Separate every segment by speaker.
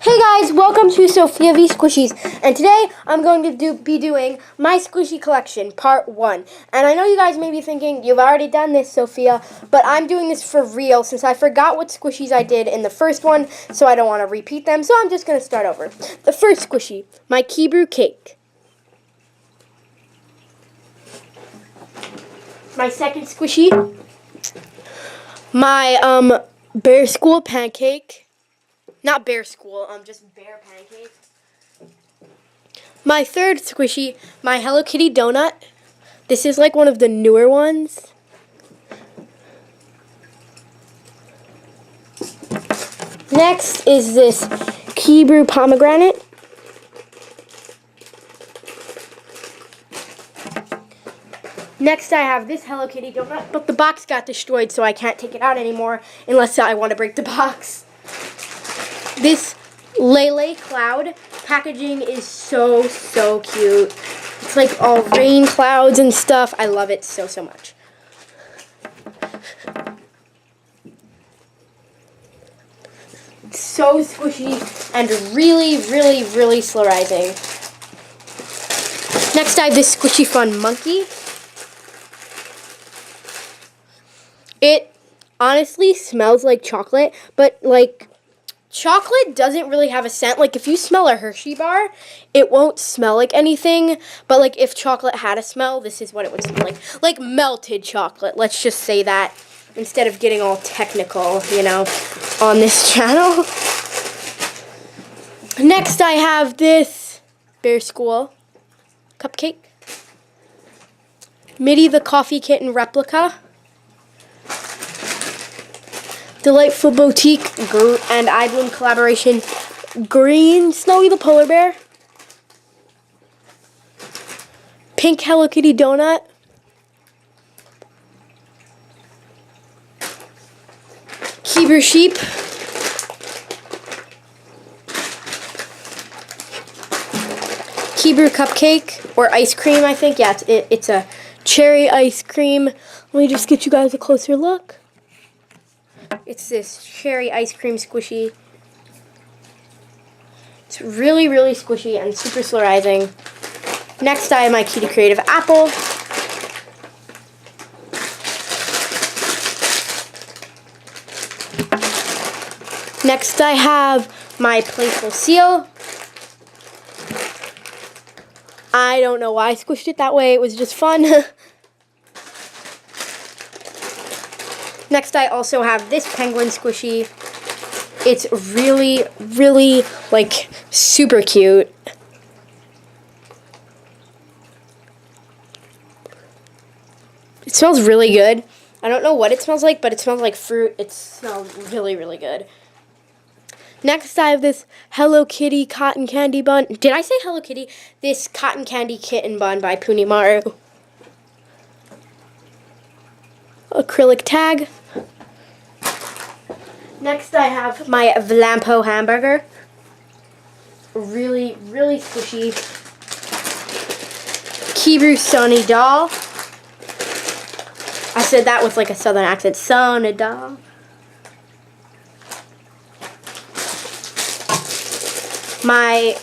Speaker 1: Hey guys, welcome to Sophia V Squishies, and today I'm going to be doing my squishy collection, part 1. And I know you guys may be thinking, you've already done this, Sophia, but I'm doing this for real since I forgot what squishies I did in the first one, so I don't want to repeat them, so I'm just going to start over. The first squishy, my Kebrew cake. My second squishy, my Bear School pancake. Not Bear School, just Bear Pancake. My third squishy, my Hello Kitty donut. This is like one of the newer ones. Next is this Kebrew pomegranate. Next I have this Hello Kitty donut, but the box got destroyed, so I can't take it out anymore unless I want to break the box. This Lele Cloud packaging is so cute. It's like all rain clouds and stuff. I love it so much. It's so squishy and really slow rising. Next I have this Squishy Fun monkey. It honestly smells like chocolate, but like chocolate doesn't really have a scent. Like, if you smell a Hershey bar, it won't smell like anything. But, like, if chocolate had a smell, this is what it would smell like. Like, melted chocolate. Let's just say that instead of getting all technical, you know, on this channel. Next, I have this Bear School cupcake. Mitty the Coffee Kitten replica. Delightful Boutique and iBloom collaboration, Green Snowy the Polar Bear. Pink Hello Kitty donut. Kebrew sheep. Kebrew cupcake, or ice cream, I think. Yeah, it's a cherry ice cream. Let me just get you guys a closer look. It's this cherry ice cream squishy. It's really squishy and super slow rising. Next I have my Kitty Creative apple. Next I have my Playful Seal. I don't know why I squished it that way. It was just fun. Next, I also have this penguin squishy. It's really, like, super cute. It smells really good. I don't know what it smells like, but it smells like fruit. It smells really good. Next, I have this Hello Kitty cotton candy bun. Did I say Hello Kitty? This cotton candy kitten bun by Punimaru. Acrylic tag. Next I have my Vlampo hamburger. Really squishy. Kebrew Sunny doll. I said that with like a southern accent. Sunny doll. My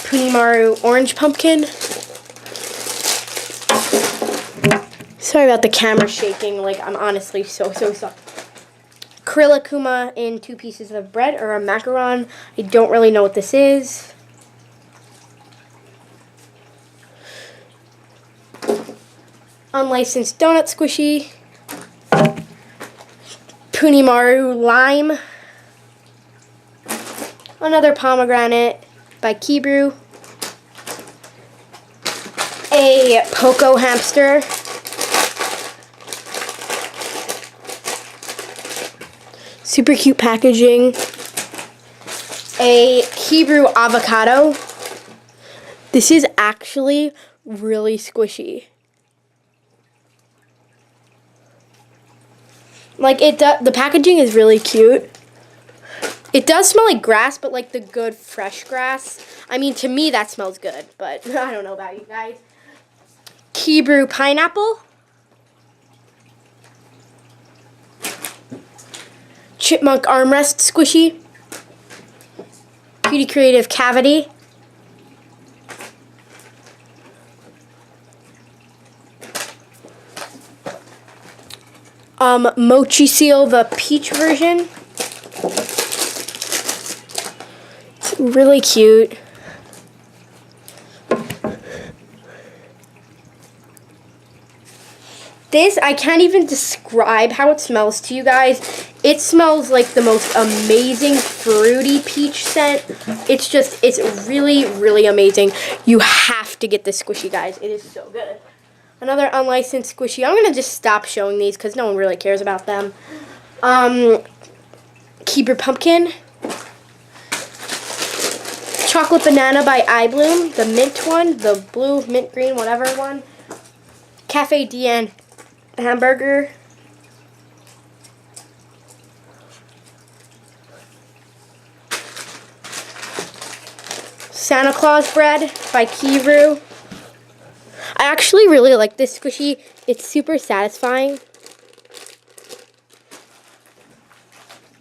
Speaker 1: Punimaru orange pumpkin. Sorry about the camera shaking, like I'm honestly so sorry. Krill-Akuma in 2 pieces of bread, or a macaron. I don't really know what this is. Unlicensed donut squishy. Punimaru lime. Another pomegranate by Kebrew. A Poco hamster. Super cute packaging. A Kebrew avocado. This is actually really squishy. Like, the packaging is really cute. It does smell like grass, but like the good fresh grass. I mean, to me that smells good, but I don't know about you guys. Kebrew pineapple. Chipmunk armrest squishy. Beauty Creative Cavity. Mochi Seal, the peach version. It's really cute. This, I can't even describe how it smells to you guys. It smells like the most amazing fruity peach scent. It's really, really amazing. You have to get this squishy, guys. It is so good. Another unlicensed squishy. I'm going to just stop showing these because no one really cares about them. Keebler Pumpkin. Chocolate Banana by iBloom. The mint one. The blue, mint green, whatever one. Cafe Dien hamburger. Santa Claus bread by Keebler. I actually really like this squishy. It's super satisfying.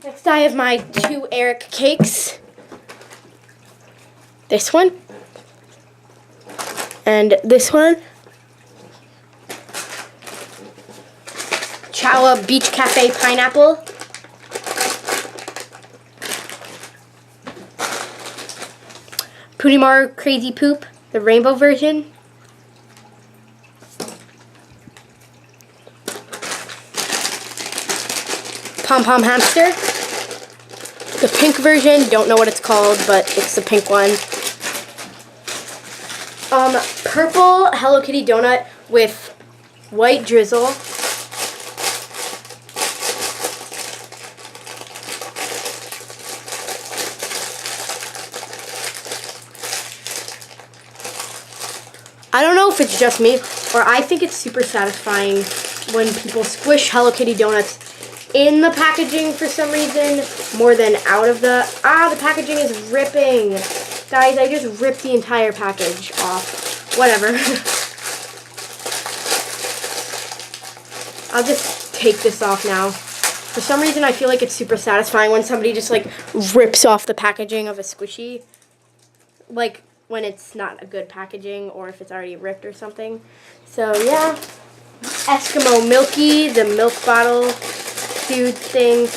Speaker 1: Next I have my 2 Eric cakes. This one. And this one. Chowa Beach Cafe Pineapple. Pudimar Crazy Poop, the rainbow version. Pom Pom Hamster. The pink version, don't know what it's called, but it's the pink one. Purple Hello Kitty donut with white drizzle. I don't know if it's just me, or I think it's super satisfying when people squish Hello Kitty donuts in the packaging for some reason, more than out of the... the packaging is ripping. Guys, I just ripped the entire package off. Whatever. I'll just take this off now. For some reason, I feel like it's super satisfying when somebody just, like, rips off the packaging of a squishy. Like, when it's not a good packaging or if it's already ripped or something. So, yeah. Eskimo Milky, the milk bottle food thing.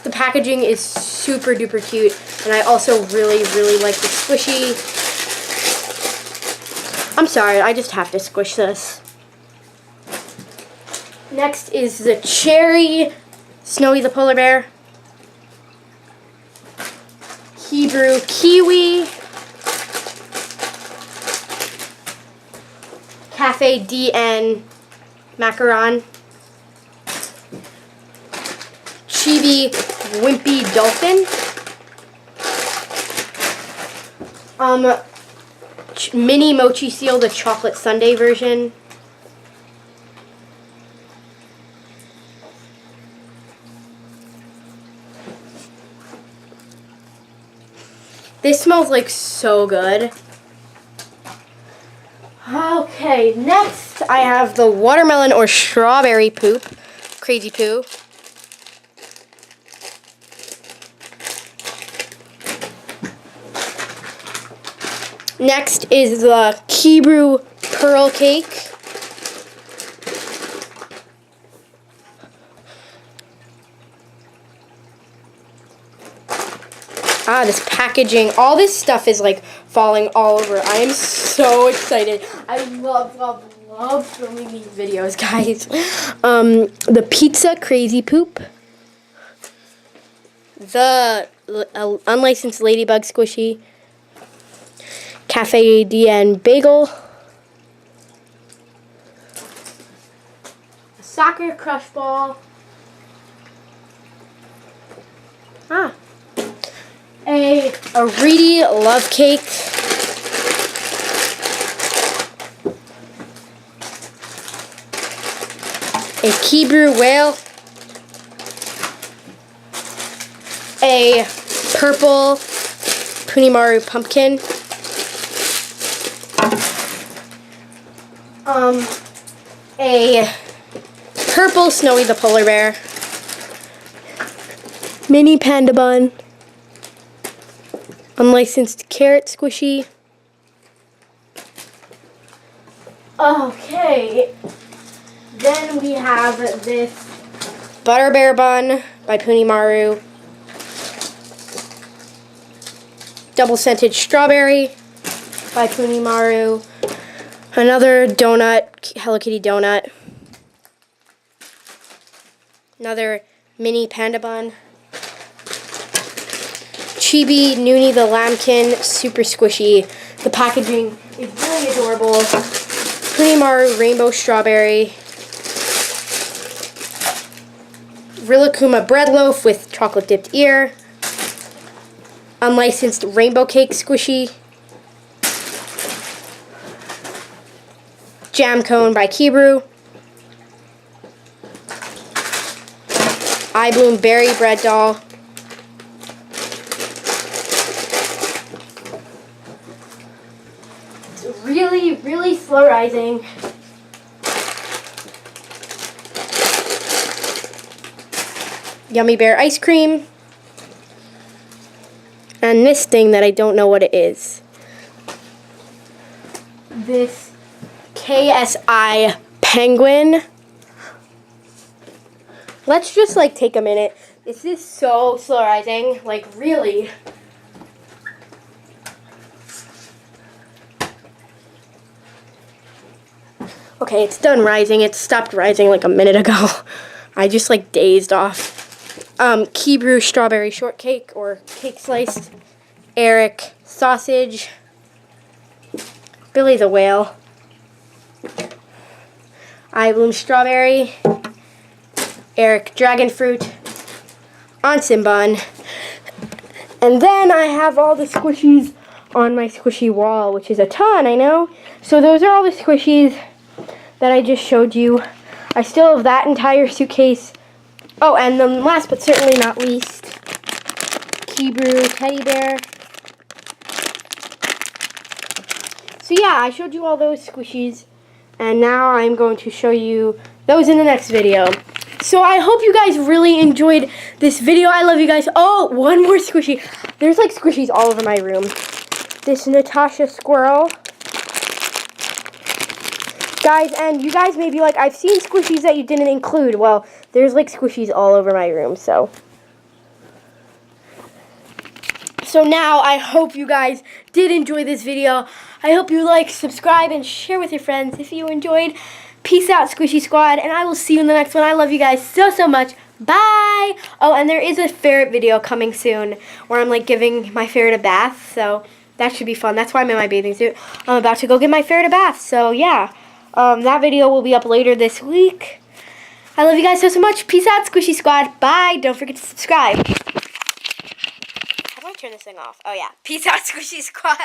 Speaker 1: The packaging is super duper cute, and I also really, really like the squishy. I'm sorry, I just have to squish this. Next is the Cherry Snowy the Polar Bear. Hebrew Kiwi. Cafe Dien Macaron. Chibi Wimpy Dolphin. Mini Mochi Seal, the chocolate sundae version. This smells like so good. Okay, next I have the watermelon or strawberry poop. Crazy Poo. Next is the Keebler Pearl Cake. This packaging, all this stuff is like falling all over. I am so excited. I love filming these videos, guys. The Pizza Crazy Poop. The unlicensed Ladybug Squishy. Cafe Dien Bagel. A Soccer Crush Ball. A Reedy Love Cake. A Keebler Whale. A purple Punimaru Pumpkin. A purple Snowy the polar bear, mini panda bun, unlicensed carrot squishy. Okay, then we have this butter bear bun by Punimaru, double scented strawberry by Punimaru, another donut, Hello Kitty donut, another mini panda bun, Chibi Noonie the Lambkin, super squishy. The packaging is really adorable. Punimaru rainbow strawberry, Rilakkuma bread loaf with chocolate dipped ear, unlicensed rainbow cake squishy, jam cone by Kibru, iBloom berry bread doll, it's really slow rising. Yummy Bear ice cream, and this thing that I don't know what it is. This KSI penguin. Let's just like take a minute. This is so slow rising, like really. Okay, it's done rising. It stopped rising like a minute ago. I just like dazed off. Kibru strawberry shortcake or cake slice, Eric sausage, Billy the whale, iBloom strawberry, Eric dragon fruit, onsen bun, and then I have all the squishies on my squishy wall, which is a ton, I know. So those are all the squishies that I just showed you. I still have that entire suitcase. Oh, and then last but certainly not least, Kibru teddy bear. So yeah, I showed you all those squishies, and now I'm going to show you those in the next video. So I hope you guys really enjoyed this video. I love you guys. Oh, one more squishy. There's like squishies all over my room. This Natasha squirrel. Guys, and you guys may be like, I've seen squishies that you didn't include. Well, there's like squishies all over my room, so. So now, I hope you guys did enjoy this video. I hope you like, subscribe, and share with your friends if you enjoyed. Peace out, Squishy Squad, and I will see you in the next one. I love you guys so much. Bye! Oh, and there is a ferret video coming soon where I'm like giving my ferret a bath, so that should be fun. That's why I'm in my bathing suit. I'm about to go give my ferret a bath, so yeah. That video will be up later this week. I love you guys so much. Peace out, Squishy Squad. Bye. Don't forget to subscribe. How do I turn this thing off? Oh, yeah. Peace out, Squishy Squad.